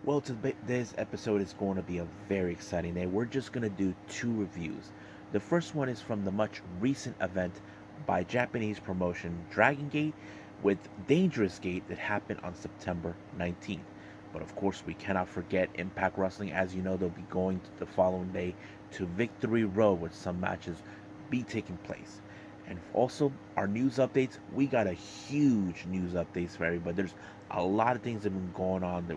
Well, today's episode is going to be a very exciting day. We're just going to do two reviews. The first one is from the much recent event by Japanese promotion Dragon Gate with Dangerous Gate that happened on September 19th. But of course, we cannot forget Impact Wrestling. As you know, they'll be going the following day to Victory Road with some matches be taking place. And also, our news updates, we got a huge news updates for everybody. There's a lot of things that have been going on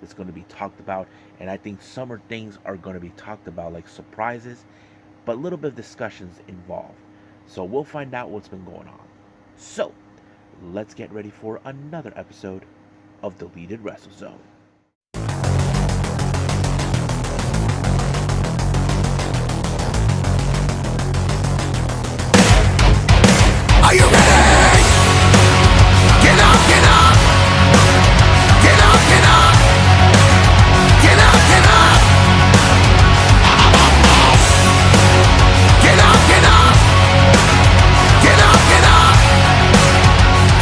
that's going to be talked about, and I think summer things are going to be talked about, like surprises, but a little bit of discussions involved. So we'll find out what's been going on. So let's get ready for another episode of Deleted Wrestle Zone. Are you ready? Get up, get up! Get up, get up! Get up, get up! Get up, get up! Get up, get up!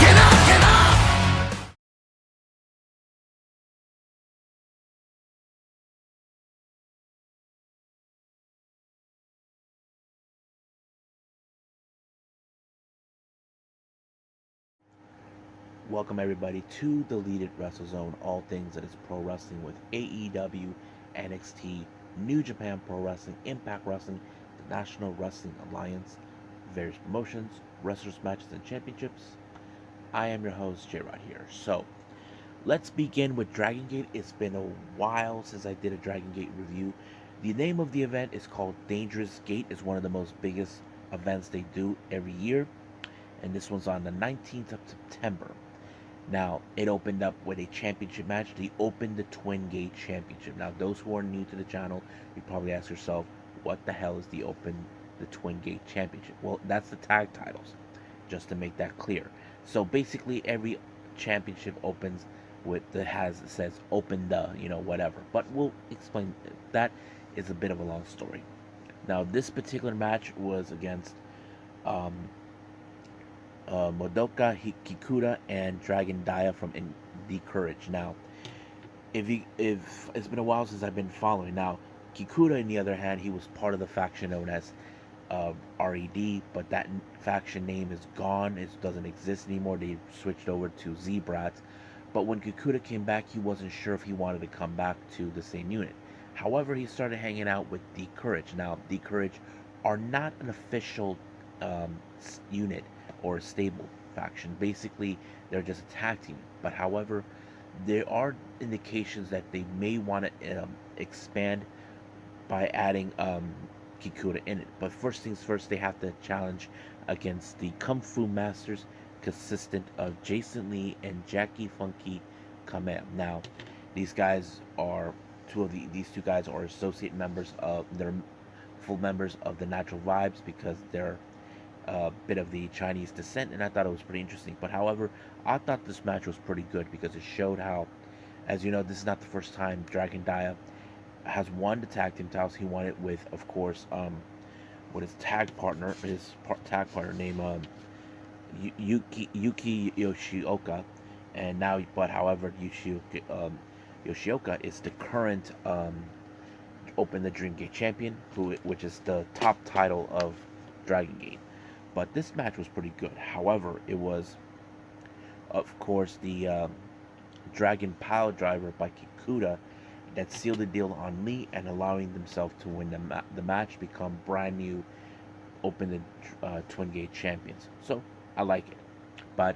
Get up, get up! Welcome everybody to Deleted Wrestle Zone, all things that is pro wrestling with AEW, NXT, New Japan Pro Wrestling, Impact Wrestling, the National Wrestling Alliance, various promotions, wrestlers matches and championships. I am your host, J-Rod here. So let's begin with Dragon Gate. It's been a while since I did a Dragon Gate review. The name of the event is called Dangerous Gate. It's one of the most biggest events they do every year, and this one's on the 19th of September. Now, it opened up with a championship match. They opened the Twin Gate Championship. Now, those who are new to the channel, you probably ask yourself, what the hell is the Twin Gate Championship? Well, that's the tag titles, just to make that clear. So basically, every championship opens with it says open the, whatever. But we'll explain. That is a bit of a long story. Now, this particular match was against um, Modoka Kikuta and Dragon Dia from The Courage. Now, if it's been a while since I've been following. Now, Kikuta, on the other hand, he was part of the faction known as RED, but that faction name is gone. It doesn't exist anymore. They switched over to Z-Brats. But when Kikuta came back, he wasn't sure if he wanted to come back to the same unit. However, he started hanging out with The Courage. Now, The Courage are not an official unit or a stable faction. Basically, they're just a tag team. But however, there are indications that they may want to expand by adding Kikuta in it. But first things first, they have to challenge against the Kung Fu Masters, consistent of Jason Lee and Jackie Funky Kamea. Now, these guys are these two guys are associate members of they're full members of the Natural Vibes because they're a bit of the Chinese descent, and I thought it was pretty interesting. But however, I thought this match was pretty good because it showed how, as you know, this is not the first time Dragon Dia has won the tag team titles. He won it with, of course, with his tag partner named Yuki Yoshioka, and now, but however, Yoshioka is the current Open the Dream Gate champion, which is the top title of Dragon Gate. But this match was pretty good. However, it was, of course, the Dragon Pile Driver by Kikuta that sealed the deal on Lee and allowing themselves to win the match, become brand new Open the Twin Gate champions. So I like it. But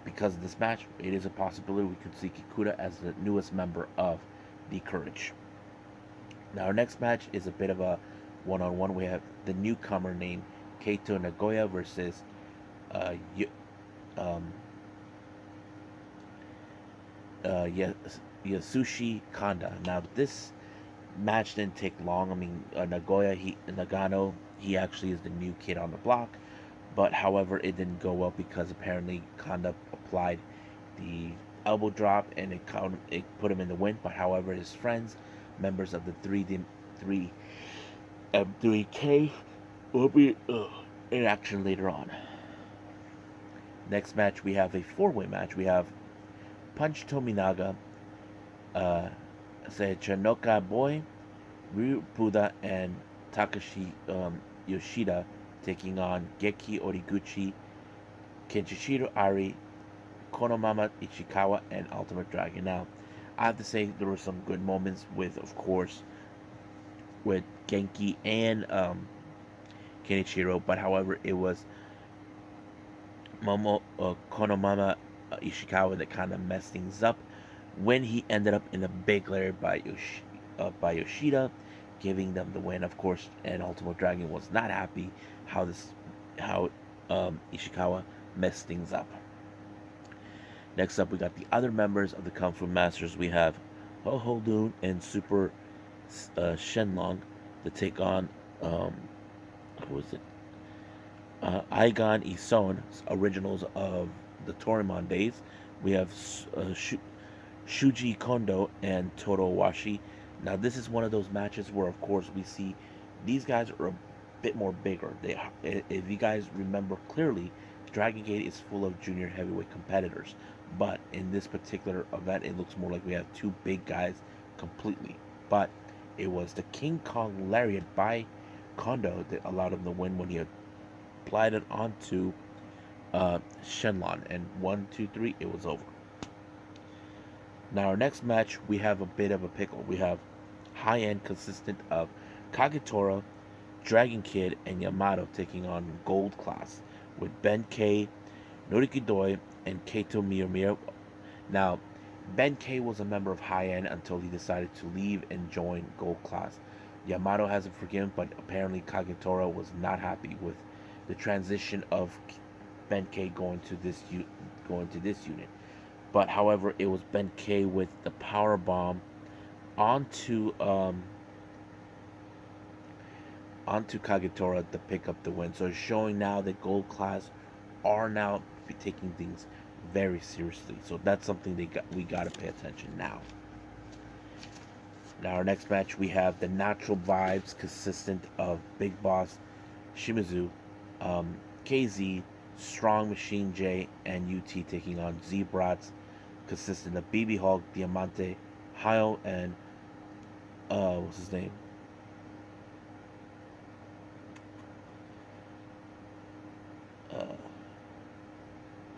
because of this match, it is a possibility we could see Kikuta as the newest member of The Courage. Now, our next match is a bit of a one-on-one. We have the newcomer named Keito Nagoya versus uh, um, Yasushi Kanda. Now, this match didn't take long. I mean, Nagano, he actually is the new kid on the block. But however, it didn't go well because apparently Kanda applied the elbow drop and it put him in the win. But however, his friends, members of the 3K, will be in action later on. Next match, we have a four-way match. We have Punch Tominaga, uh, Chinoka Boy, Ryu Buda, and Takashi Yoshida taking on Geki Origuchi, Kenshiro Ari, Konomama Ichikawa, and Ultimate Dragon. Now, I have to say there were some good moments with, of course, with Genki and Kenichiro, but however, it was Konomama Ishikawa that kind of messed things up when he ended up in a big layer by Yoshida, giving them the win, of course. And Ultimate Dragon was not happy how Ishikawa messed things up. Next up, we got the other members of the Kung Fu Masters. We have Ho Ho Dun and Super Shenlong to take on who was it? Aigan Ison, originals of the Torimon days. We have Shuji Kondo and Toro Washi. Now, this is one of those matches where, of course, we see these guys are a bit more bigger. If you guys remember clearly, Dragon Gate is full of junior heavyweight competitors, but in this particular event, it looks more like we have two big guys completely. But it was the King Kong Lariat by Kondo that allowed him to win when he applied it onto Shenlong, and 1, 2, 3, it was over. Now, our next match, we have a bit of a pickle. We have high end consistent of Kagetora, Dragon Kid, and Yamato taking on Gold Class with Ben K, Noriki Doi, and Keito Miyomiya. Now, Ben K was a member of High End until he decided to leave and join Gold Class. Yamato hasn't forgiven, but apparently Kagetora was not happy with the transition of Ben K going to this unit. But however, it was Ben K with the power bomb onto onto Kagetora to pick up the win. So it's showing now that Gold Class are now taking things very seriously. So that's something we gotta pay attention now. Now, our next match, we have the Natural Vibes consistent of Big Boss Shimizu, KZ, Strong Machine J, and UT taking on Z-Brats consistent of BB Hulk, Diamante, Hayo, and what's his name?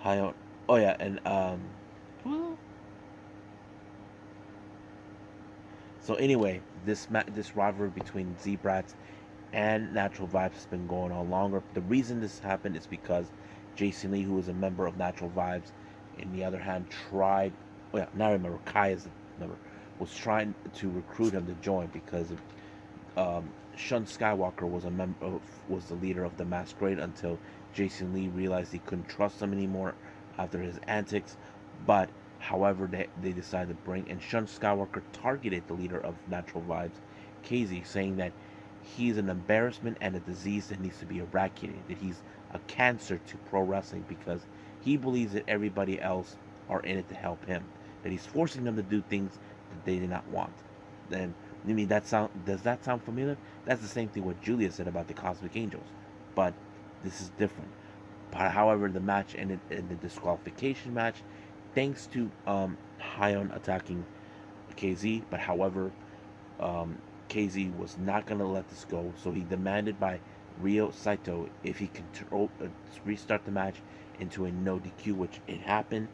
Hayo. Oh yeah, and so anyway, this rivalry between Z-Brats and Natural Vibes has been going on longer. The reason this happened is because Jason Lee, who is a member of Natural Vibes, in the other hand, tried. Oh yeah, now I remember. Kai is a member. Was trying to recruit him to join because Shun Skywalker was the leader of the Masquerade until Jason Lee realized he couldn't trust him anymore after his antics. But however, they decided to bring, and Shun Skywalker targeted the leader of Natural Vibes, KZ, saying that he's an embarrassment and a disease that needs to be eradicated, that he's a cancer to pro wrestling because he believes that everybody else are in it to help him, that he's forcing them to do things that they did not want. Then, I mean, does that sound familiar? That's the same thing what Julia said about the Cosmic Angels, but this is different. But however, the match ended in the disqualification match, thanks to Hayon attacking KZ. But however, KZ was not going to let this go, so he demanded by Ryo Saito if he could restart the match into a no DQ, which it happened.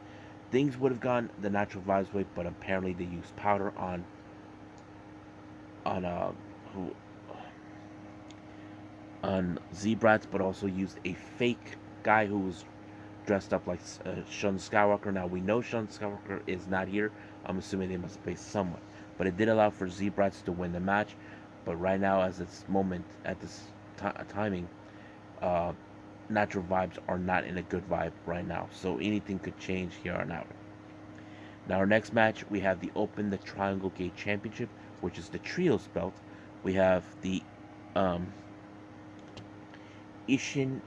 Things would have gone the Natural Vibes way, but apparently they used powder on who on Z-Brats, but also used a fake guy who was dressed up like Shun Skywalker. Now we know Shun Skywalker is not here. I'm assuming they must pay someone, but it did allow for Z-Brats to win the match. But right now, as this moment, at this timing, Natural Vibes are not in a good vibe right now. So anything could change here on out. Now our next match, we have the Triangle Gate Championship, which is the trios belt. We have the Ishin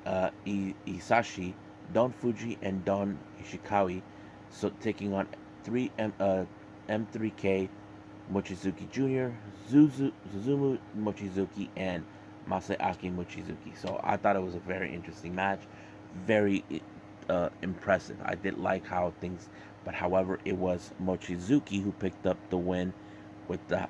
Isashi, Don Fuji, and Don Ishikawa, so taking on M3K, Mochizuki Jr., Suzumu Mochizuki, and Masaaki Mochizuki. So I thought it was a very interesting match. Very impressive. I did like how things, but however, it was Mochizuki who picked up the win with the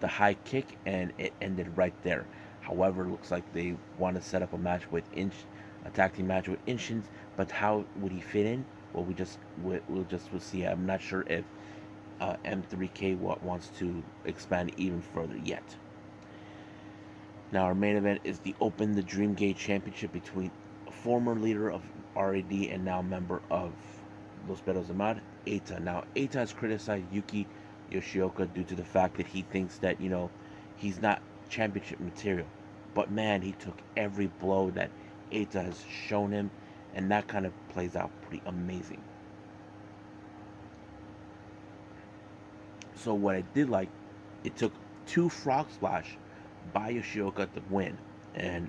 high kick, and it ended right there. However, it looks like they want to set up a match with a tag team match with Inshins, but how would he fit in? Well, we'll see. I'm not sure if M3K wants to expand even further yet. Now our main event is the Open the Dream Gate Championship between a former leader of RAD and now member of Los Perros de Mar, Eita. Now Eita has criticized Yuki Yoshioka due to the fact that he thinks that he's not championship material. But man, he took every blow that Eita has shown him, and that kind of plays out pretty amazing. So what I did like, it took 2 frog splash by Yoshioka to win, and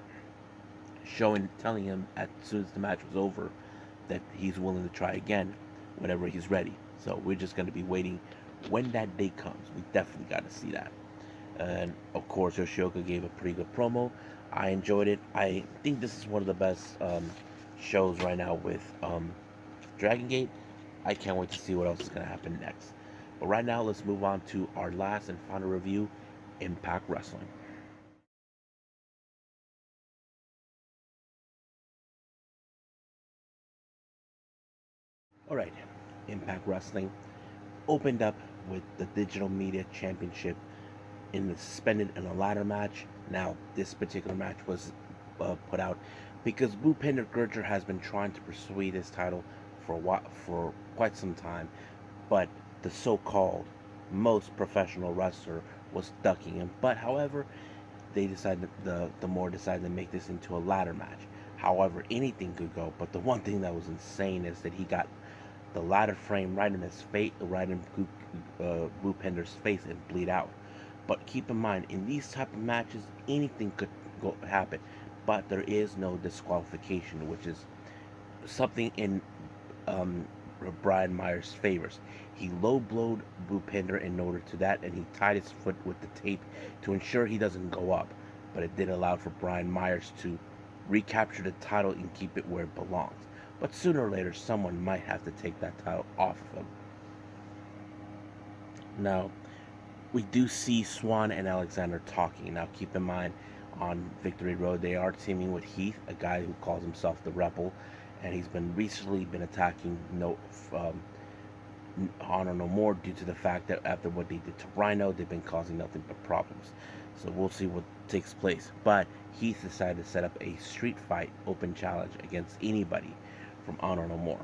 telling him as soon as the match was over that he's willing to try again whenever he's ready. So we're just going to be waiting when that day comes. We definitely got to see that. And of course, Yoshioka gave a pretty good promo. I enjoyed it. I think this is one of the best shows right now with Dragon Gate. I can't wait to see what else is going to happen next. But right now, let's move on to our last and final review, Impact Wrestling. Alright, Impact Wrestling opened up with the Digital Media Championship in the suspended and a ladder match. Now, this particular match was put out because Bhupinder Gurjar has been trying to pursue this title for quite some time, but the so-called most professional wrestler was ducking him. But however, they decided the more decided to make this into a ladder match. However, anything could go, but the one thing that was insane is that he got the ladder frame right in his face, right in Bhupinder's face, and bleed out. But keep in mind, in these type of matches, anything could happen, but there is no disqualification, which is something in Brian Myers' favors. He low-blowed Bhupinder in order to that, and he tied his foot with the tape to ensure he doesn't go up. But it did allow for Brian Myers to recapture the title and keep it where it belongs. But sooner or later, someone might have to take that title off of him. Now, we do see Swan and Alexander talking. Now, keep in mind, on Victory Road, they are teaming with Heath, a guy who calls himself the Rebel, and he's recently been attacking Honor No More due to the fact that after what they did to Rhino, they've been causing nothing but problems. So we'll see what takes place. But Heath decided to set up a street fight open challenge against anybody from Honor No More.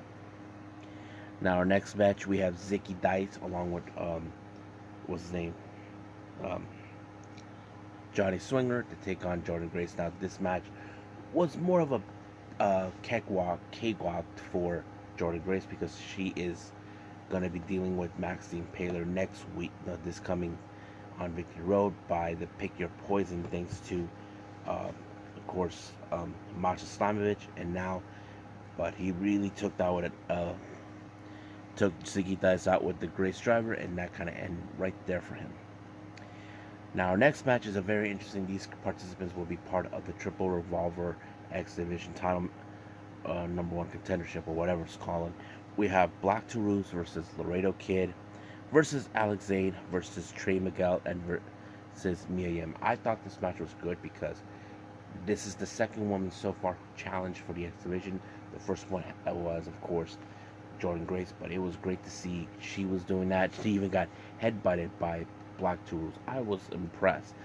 Now our next match, we have Zicky Dice along with what's his name, Johnny Swinger to take on Jordan Grace. Now this match was more of a cakewalk for Jordan Grace because she is going to be dealing with Maxine Paler next week, this coming on Victory Road by the Pick Your Poison, thanks to of course Masha Slamovich, and now but he really took Ziggy Dice out with the Grace Driver, and that kind of ended right there for him. Now our next match is a very interesting. These participants will be part of the Triple Revolver X Division title #1 contendership, or whatever it's called. We have Black Toulouse versus Laredo Kid versus Alex Zane versus Trey Miguel and versus Mia Yim. I thought this match was good because this is the second woman so far challenged for the X Division. The first one was, of course, Jordan Grace, but it was great to see she was doing that. She even got headbutted by Black Toulouse. I was impressed.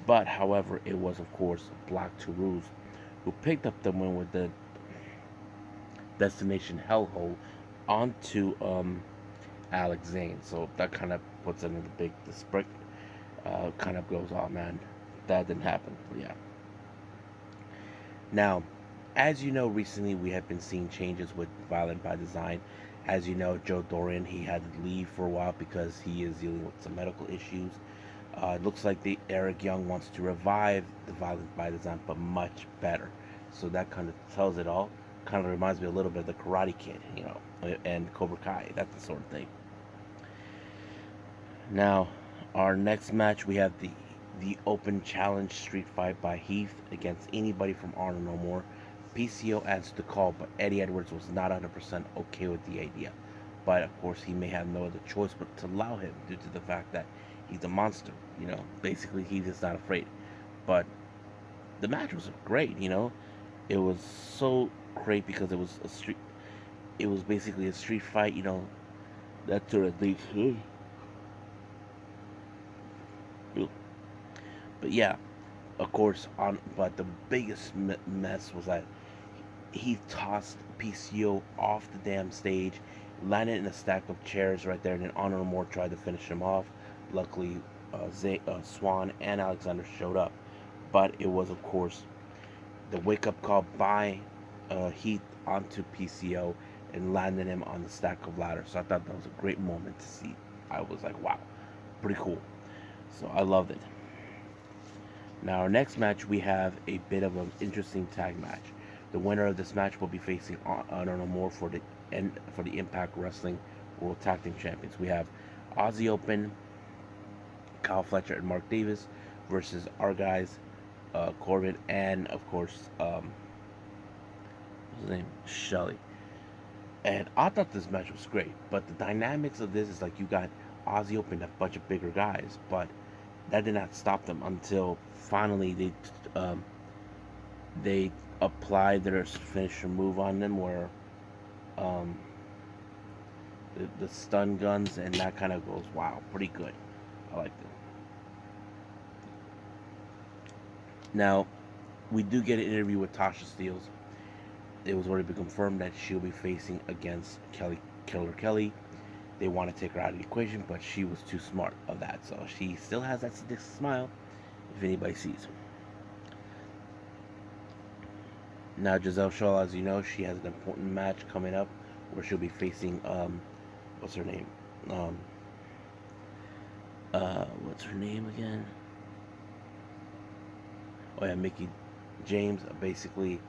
But, however, it was, of course, Black Toulouse who picked up the win with the Destination Hellhole onto Alex Zane. So that kind of puts it in the big spring. Kind of goes, oh man, that didn't happen. But yeah. Now, as you know, recently we have been seeing changes with Violent by Design. As you know, Joe Dorian, he had to leave for a while because he is dealing with some medical issues. It looks like Eric Young wants to revive the Violent by Design, but much better. So that kind of tells it all. Kind of reminds me a little bit of the Karate Kid, and Cobra Kai, that sort of thing. Now, our next match, we have the Open Challenge Street Fight by Heath against anybody from Honor No More. PCO answered the call, but Eddie Edwards was not 100% okay with the idea. But of course, he may have no other choice but to allow him due to the fact that he's a monster. Basically, he's just not afraid. But the match was great. It was so great because it was a street. It was basically a street fight. That sort of thing. But yeah, of course, but the biggest mess was that he tossed PCO off the damn stage, landed in a stack of chairs right there, and then Honor Moore tried to finish him off. Luckily, Swan and Alexander showed up, but it was, of course, the wake-up call by Heath onto PCO and landed him on the stack of ladders. So I thought that was a great moment to see. I was like, wow, pretty cool. So I loved it. Now, our next match, we have a bit of an interesting tag match. The winner of this match will be facing Honor No More for the Impact Wrestling World Tag Team Champions. We have Aussie Open, Kyle Fletcher and Mark Davis versus our guys, Corbin and of course, what's his name, Shelly. And I thought this match was great, but the dynamics of this is like you got Aussie Open, a bunch of bigger guys, but that did not stop them until finally they applied their finisher move on them, where the stun guns, and that kind of goes, wow, pretty good. I like it. Now, we do get an interview with Tasha Steelz. It was already been confirmed that she'll be facing against Killer Kelly. They want to take her out of the equation, but she was too smart of that. So she still has that smile, if anybody sees. Now, Giselle Shaw, as you know, she has an important match coming up where she'll be facing, what's her name? What's her name again? Oh yeah, Mickey James. Basically,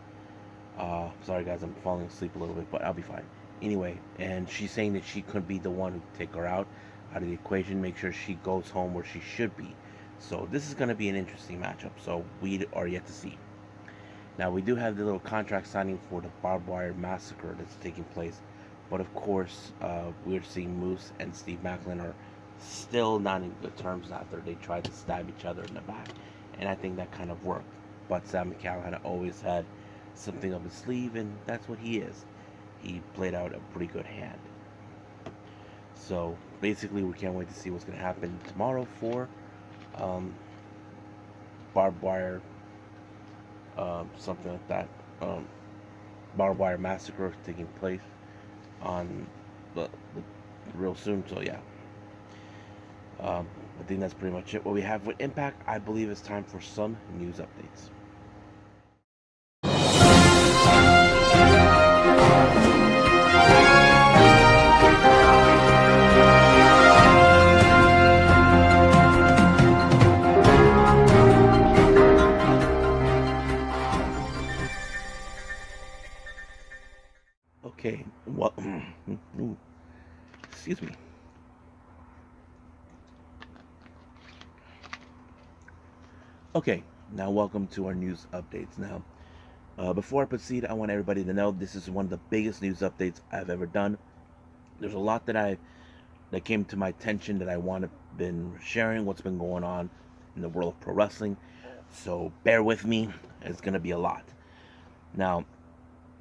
sorry guys, I'm falling asleep a little bit, but I'll be fine. Anyway, and she's saying that she could be the one who take her out of the equation, make sure she goes home where she should be. So this is going to be an interesting matchup. So we are yet to see. Now we do have the little contract signing for the Barbed Wire Massacre that's taking place, but of course we're seeing Moose and Steve Macklin are still not in good terms after they tried to stab each other in the back, and I think that kind of worked. But Sam McCallum always had something up his sleeve, and that's what he is. He played out a pretty good hand. So basically, we can't wait to see what's going to happen tomorrow for Barbed Wire, something like that. Barbed Wire Massacre taking place on the real soon. So yeah, I think that's pretty much it. What we have with Impact, I believe it's time for some news updates. Okay, well, excuse me. Okay, now welcome to our news updates. Now, before I proceed, I want everybody to know this is one of the biggest news updates I've ever done. There's a lot that came to my attention that I want to been sharing what's been going on in the world of pro wrestling. So bear with me, it's gonna be a lot. Now,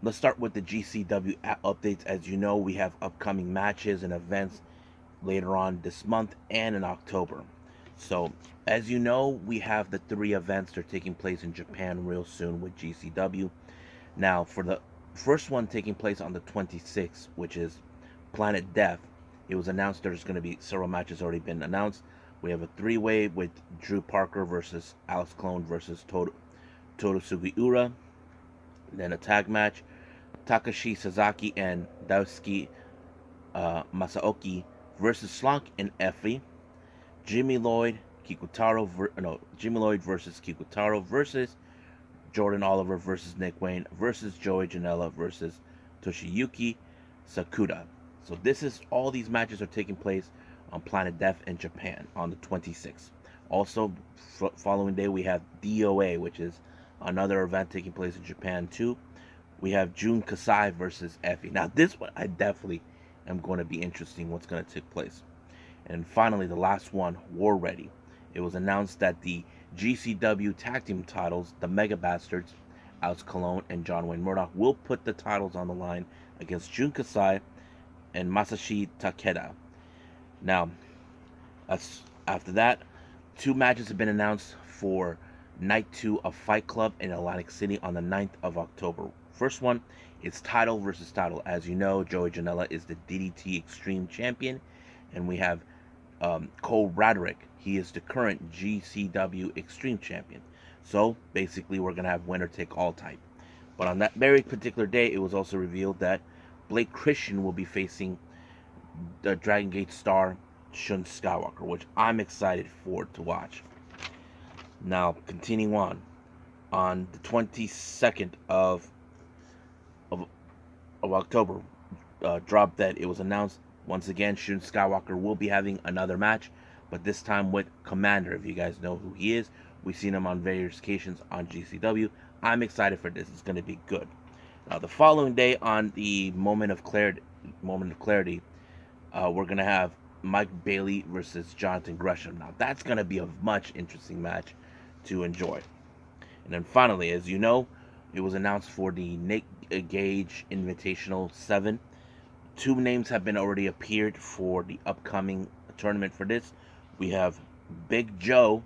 let's start with the GCW updates. As you know, we have upcoming matches and events later on this month and in October. So, as you know, we have the 3 events that are taking place in Japan real soon with GCW. Now, for the first one taking place on the 26th, which is Planet Death, it was announced there's going to be several matches already been announced. We have a 3-way with Drew Parker versus Alex Clone versus Toru Sugiura. Then a tag match, Takashi Sasaki and Daisuke Masaoki versus Slonk and Effie. Jimmy Lloyd versus Kikutaro versus Jordan Oliver versus Nick Wayne versus Joey Janela versus Toshiyuki Sakuda. So all these matches are taking place on Planet Death in Japan on the 26th. Also, following day we have DOA, which is another event taking place in Japan too, we have Jun Kasai versus Effie. Now, this one I definitely am going to be interesting what's going to take place. And finally, the last one, War Ready. It was announced that the GCW tag team titles, the Mega Bastards, Alex Colon and John Wayne Murdoch, will put the titles on the line against Jun Kasai and Masashi Takeda. Now, after that, two matches have been announced for Night 2 of Fight Club in Atlantic City on the 9th of October. First one is title versus title. As you know, Joey Janela is the DDT Extreme Champion, and we have Cole Radrick. He is the current GCW Extreme Champion. So basically, we're gonna have winner take all type. But on that very particular day, it was also revealed that Blake Christian will be facing the Dragon Gate star Shun Skywalker, which I'm excited for to watch. Now, continuing on the 22nd of October, Drop Dead, it was announced once again Shun Skywalker will be having another match, but this time with Commander. If you guys know who he is, we've seen him on various occasions on GCW. I'm excited for this. It's going to be good. Now, the following day, on the Moment of Clarity, we're going to have Mike Bailey versus Jonathan Gresham. Now, that's going to be a much interesting match to enjoy. And then finally, as you know, it was announced for the Nick Gage Invitational 7. Two names have been already appeared for the upcoming tournament for this. We have Big Joe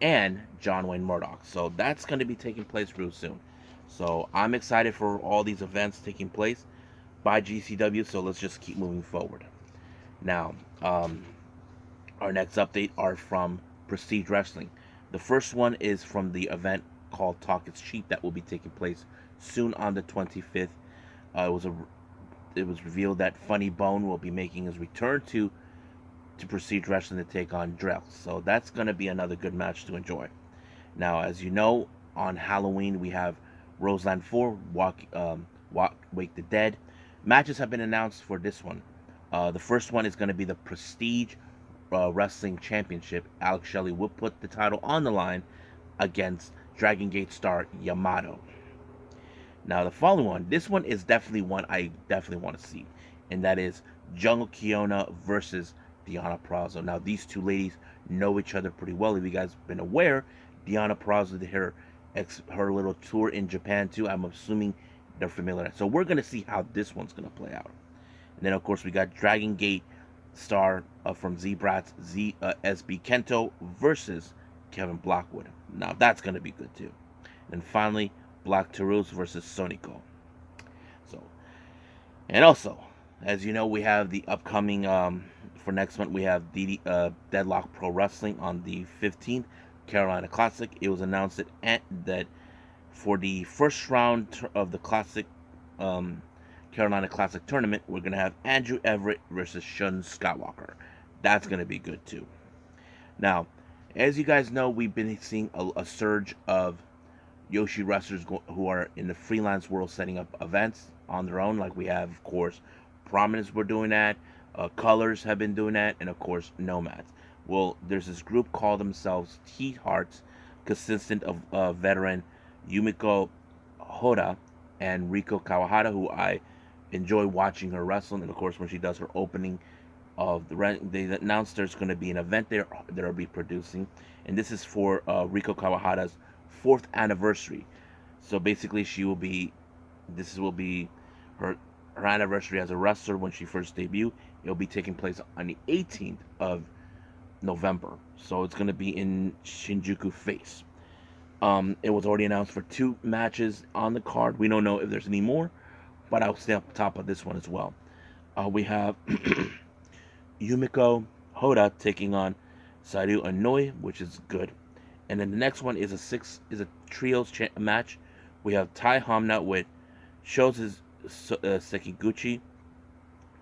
and John Wayne Murdoch. So that's going to be taking place real soon. So I'm excited for all these events taking place by GCW. So let's just keep moving forward. Now, our next update are from Prestige Wrestling. The first one is from the event called Talk Is Cheap that will be taking place soon on the 25th. It was revealed that Funny Bone will be making his return to Prestige Wrestling to take on Drell. So that's going to be another good match to enjoy. Now, as you know, on Halloween we have Roseland 4, Wake the Dead. Matches have been announced for this one. The first one is going to be the Prestige Wrestling Championship. Alex Shelley will put the title on the line against Dragon Gate star Yamato. Now, the following one, this one is definitely one I definitely want to see, and that is Jungle Kiona versus Deonna Purrazzo. Now, these two ladies know each other pretty well. If you guys have been aware, Deonna Purrazzo did her little tour in Japan too. I'm assuming they're familiar. So we're gonna see how this one's gonna play out. And then, of course, we got Dragon Gate star from Z-Brats, SB Kento versus Kevin Blackwood. Now, that's going to be good, too. And finally, Black Taurus versus Sonico. So, and also, as you know, we have the upcoming, for next month, we have Deadlock Pro Wrestling on the 15th, Carolina Classic. It was announced that for the first round of the Classic, Carolina Classic tournament, we're going to have Andrew Everett versus Shun Skywalker. That's going to be good too. Now, as you guys know, we've been seeing a surge of Joshi wrestlers who are in the freelance world setting up events on their own. Like we have, of course, Prominence were doing that, Colors have been doing that, and of course, Nomads. Well, there's this group called themselves Heat Hearts, consistent of veteran Yumiko Hoda and Riko Kawahara, who I enjoy watching her wrestle. And of course, when she does her opening of they announced there's going to be an event there they'll be producing, and this is for Riko Kawahara's 4th anniversary. So basically, this will be her anniversary as a wrestler when she first debuted. It'll be taking place on the 18th of November. So it's going to be in Shinjuku Face. It was already announced for 2 matches on the card. We don't know if there's any more, but I'll stay up top of this one as well. We have Yumiko Hoda taking on Saru Inouye, which is good. And then the next one is a trios match. We have Tai Hamna with Shozu Sekiguchi,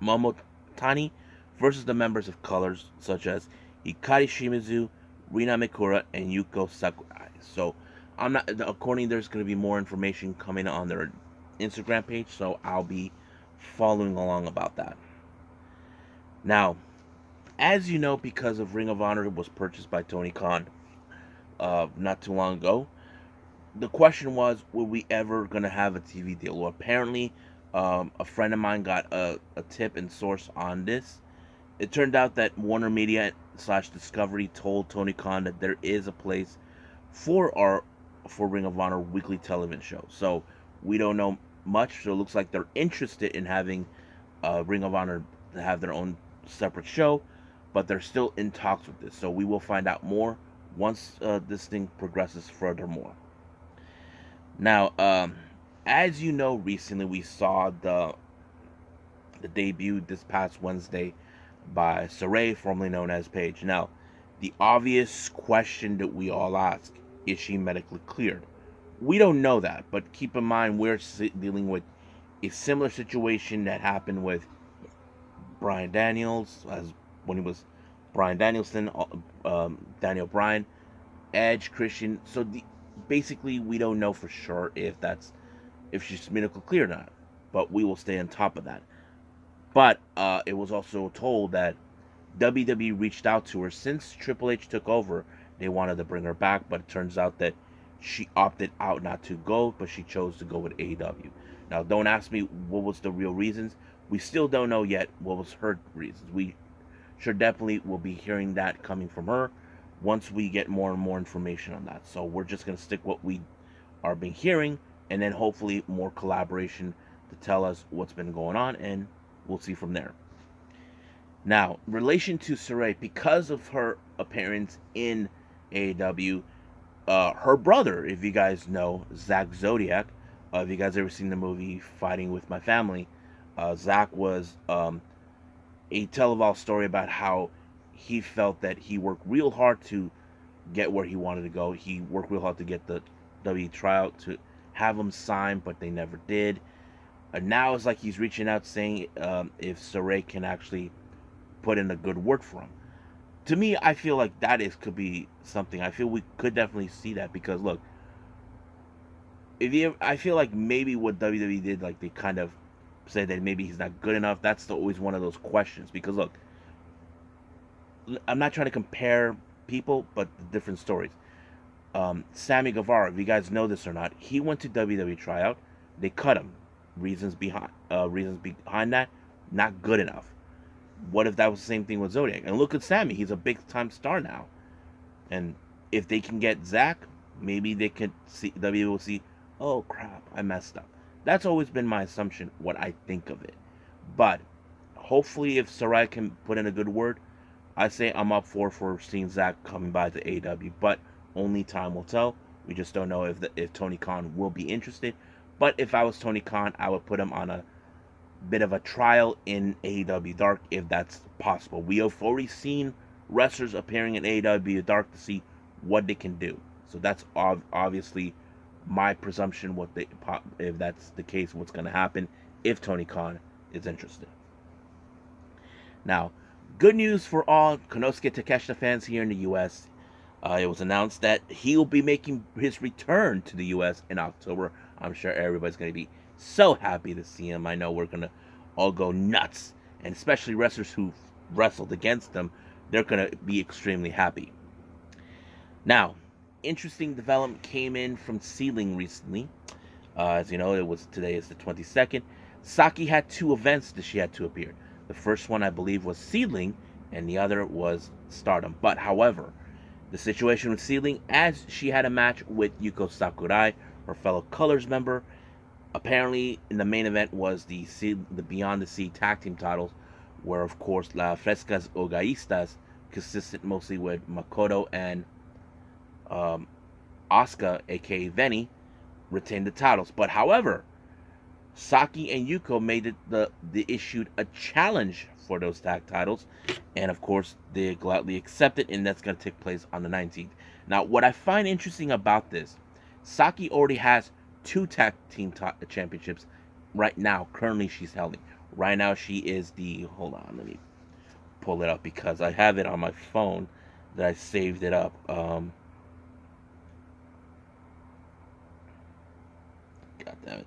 Momotani versus the members of Colors such as Hikari Shimizu, Rina Mikura, and Yuko Sakurai. So according, there's going to be more information coming on their Instagram page, so I'll be following along about that. Now, as you know, because of Ring of Honor was purchased by Tony Khan not too long ago, the question was, were we ever gonna have a TV deal? Well, apparently, a friend of mine got a tip and source on this. It turned out that Warner Media slash Discovery told Tony Khan that there is a place for Ring of Honor weekly television show. So we don't know much. So it looks like they're interested in having Ring of Honor to have their own separate show, but they're still in talks with this. So we will find out more once this thing progresses furthermore. Now, as you know, recently we saw the debut this past Wednesday by Saraya, formerly known as Paige. Now, the obvious question that we all ask, is she medically cleared? We don't know that, but keep in mind we're dealing with a similar situation that happened with Brian Daniels, as when he was Brian Danielson, Daniel Bryan, Edge, Christian. So basically, we don't know for sure if she's medically cleared or not, but we will stay on top of that. But it was also told that WWE reached out to her since Triple H took over. They wanted to bring her back, but it turns out that she opted out not to go, but she chose to go with AEW. Now, don't ask me what was the real reasons. We still don't know yet what was her reasons. We sure definitely will be hearing that coming from her once we get more and more information on that. So we're just going to stick what we are being hearing, and then hopefully more collaboration to tell us what's been going on, and we'll see from there. Now, in relation to Saraya, because of her appearance in AEW, her brother, if you guys know, Zack Zodiac, if you guys ever seen the movie Fighting with My Family, Zack was a tell-all story about how he felt that he worked real hard to get where he wanted to go. He worked real hard to get the WWE tryout to have him sign, but they never did. And now it's like he's reaching out saying if Saraya can actually put in a good word for him. To me, I feel like could be something. I feel we could definitely see that because look, I feel like maybe what WWE did, like they kind of said that maybe he's not good enough. That's always one of those questions because look, I'm not trying to compare people, but different stories. Sammy Guevara, if you guys know this or not, he went to WWE tryout. They cut him. Reasons behind that, not good enough. What if that was the same thing with Zodiac? And look at Sammy; he's a big time star now. And if they can get Zack, maybe they could see WWE will see. Oh crap, I messed up. That's always been my assumption. What I think of it, but hopefully, if Saraya can put in a good word, I say I'm up for seeing Zack coming by to AEW. But only time will tell. We just don't know if Tony Khan will be interested. But if I was Tony Khan, I would put him on a bit of a trial in AEW Dark if that's possible. We have already seen wrestlers appearing in AEW Dark to see what they can do. So that's obviously my presumption. If that's the case, what's going to happen if Tony Khan is interested. Now, good news for all Konosuke Takeshita fans here in the U.S. It was announced that he will be making his return to the U.S. in October. I'm sure everybody's going to be so happy to see him. I know we're going to all go nuts, and especially wrestlers who wrestled against him, they're going to be extremely happy. Now, interesting development came in from SEAdLINNG recently. As you know, today is the 22nd. Saki had two events that she had to appear. The first one, I believe, was SEAdLINNG, and the other was Stardom. But, however, the situation with SEAdLINNG, as she had a match with Yuko Sakurai, her fellow Colors member. Apparently, in the main event was the Beyond the Sea tag team titles, where, of course, La Frescas Ogaistas, consistent mostly with Makoto and Asuka, aka Veni, retained the titles. But, however, Saki and Yuko they issued a challenge for those tag titles, and of course they gladly accepted, and that's going to take place on the 19th. Now, what I find interesting about this, Saki already has two tag team championships right now. Currently, she's holding. Right now, she is Hold on, let me pull it up because I have it on my phone that I saved it up. God damn it.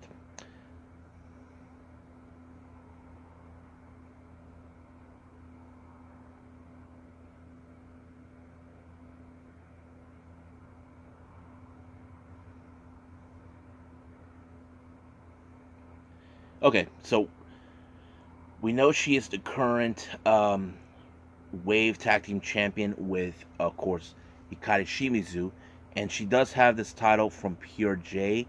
Okay, so we know she is the current Wave Tag Team Champion with, of course, Hikari Shimizu, and she does have this title from Pure J.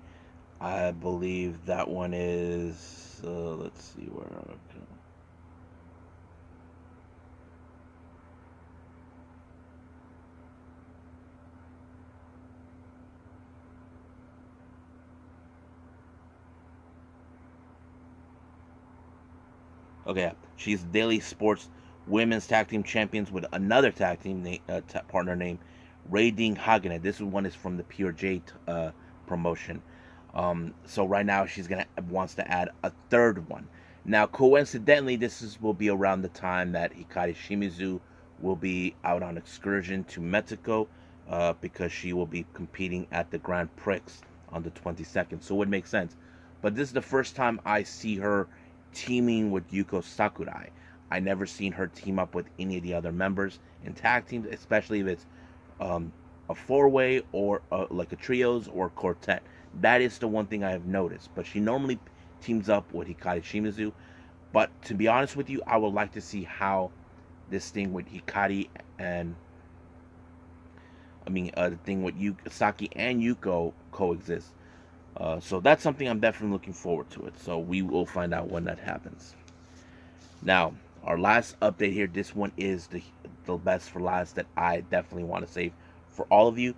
I believe that one is. Let's see where. Okay, she's Daily Sports Women's Tag Team Champions with another tag team partner named Raiding Hagane. This one is from the Pure J promotion. So right now she's gonna wants to add a third one. Now, coincidentally, will be around the time that Hikari Shimizu will be out on excursion to Mexico, because she will be competing at the Grand Prix on the 22nd. So it would make sense. But this is the first time I see her teaming with Yuko Sakurai. I never seen her team up with any of the other members in tag teams, especially if it's um, a four-way or like a trios or quartet. That is the one thing I have noticed. But she normally teams up with Hikari Shimizu. But to be honest with you, I would like to see how this thing with Hikari and the thing with Saki and Yuko coexist. So that's something I'm definitely looking forward to it. So we will find out when that happens. Now, our last update here. This one is the best for last that I definitely want to save for all of you.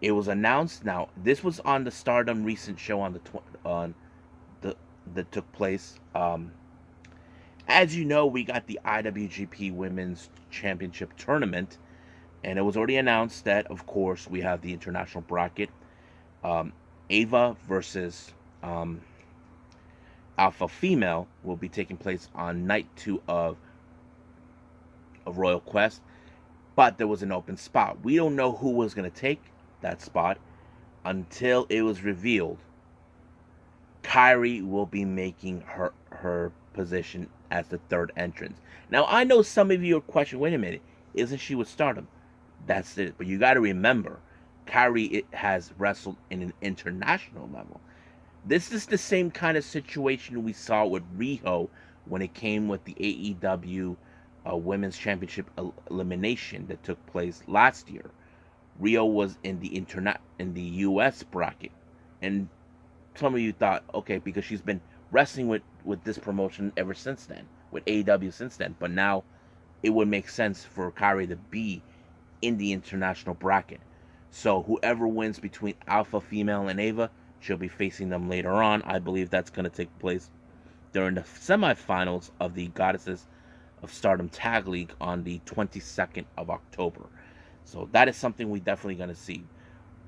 It was announced. Now, this was on the Stardom recent show on the that took place. As you know, we got the IWGP Women's Championship tournament, and it was already announced that, of course, we have the international bracket. Ava versus Alpha Female will be taking place on night 2 of Royal Quest, but there was an open spot. We don't know who was going to take that spot until it was revealed KAIRI will be making her position as the third entrance. Now, I know some of you are questioning, wait a minute, isn't she with Stardom? That's it. But you got to remember, KAIRI has wrestled in an international level. This is the same kind of situation we saw with Riho when it came with the AEW Women's Championship elimination that took place last year. Riho was in the U.S. bracket, and some of you thought, okay, because she's been wrestling with this promotion ever since then, with AEW since then, but now it would make sense for KAIRI to be in the international bracket. So whoever wins between Alpha Female and Ava, she'll be facing them later on. I believe that's going to take place during the semifinals of the Goddesses of Stardom Tag League on the 22nd of October. So that is something we definitely going to see.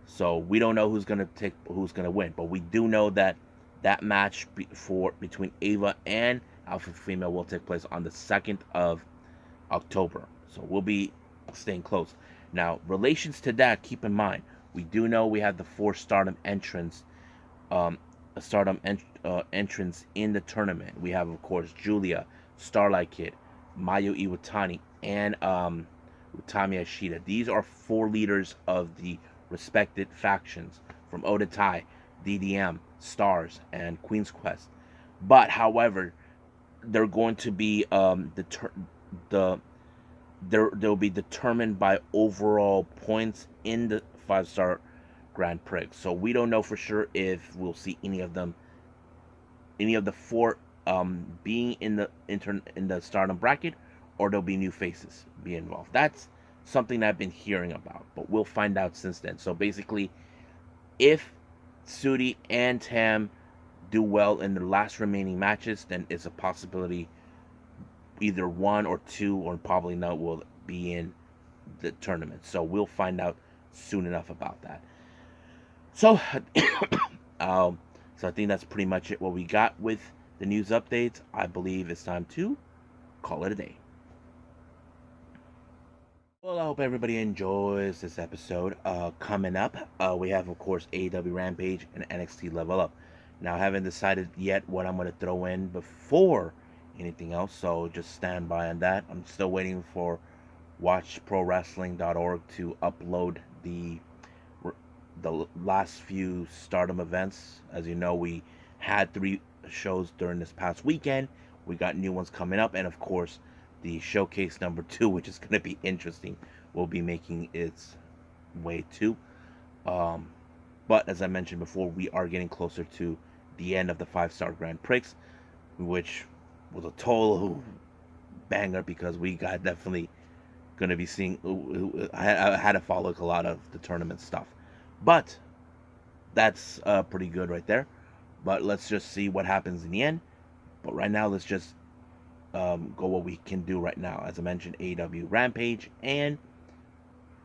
So we don't know who's going to win, but we do know that that match between Ava and Alpha Female will take place on the 2nd of October. So we'll be staying close. Now, relations to that, keep in mind, we do know we have the 4 Stardom entrants, entrance in the tournament. We have, of course, Julia, Starlight Kid, Mayu Iwatani, and Utami Ashita. These are 4 leaders of the respected factions from Odatai, DDM, Stars, and Queen's Quest. But, however, they're going to be they'll be determined by overall points in the 5-star Grand Prix. So we don't know for sure if we'll see any of the 4 being in the Stardom bracket, or there'll be new faces be involved. That's something I've been hearing about, but we'll find out since then. So basically, if Sudi and Tam do well in the last remaining matches, then it's a possibility either 1 or 2, or probably not, will be in the tournament. So we'll find out soon enough about that. So, so I think that's pretty much it. What we got with the news updates. I believe it's time to call it a day. Well, I hope everybody enjoys this episode. Coming up, we have, of course, AEW Rampage and NXT Level Up. Now, I haven't decided yet what I'm going to throw in before anything else, so just stand by on that. I'm still waiting for watchprowrestling.org to upload the last few Stardom events. As you know, we had shows during this past weekend. We got new ones coming up, and of course, the showcase number 2, which is going to be interesting, will be making its way too. Um, but as I mentioned before, we are getting closer to the end of the 5-star Grand Prix, which was a total banger because we got definitely going to be seeing. I had to follow a lot of the tournament stuff, but that's pretty good right there. But let's just see what happens in the end. But right now, let's just go what we can do right now. As I mentioned, AEW Rampage and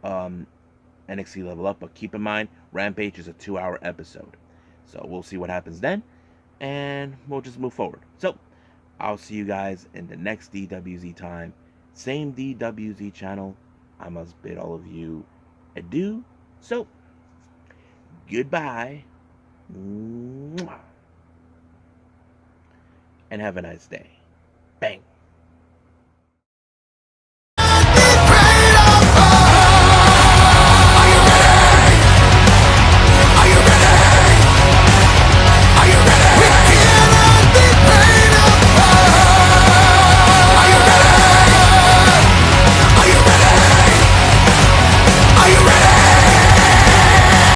NXT Level Up. But keep in mind, Rampage is a 2-hour episode. So we'll see what happens then. And we'll just move forward. So I'll see you guys in the next DWZ time. Same DWZ channel. I must bid all of you adieu. So, goodbye. And have a nice day. Bang.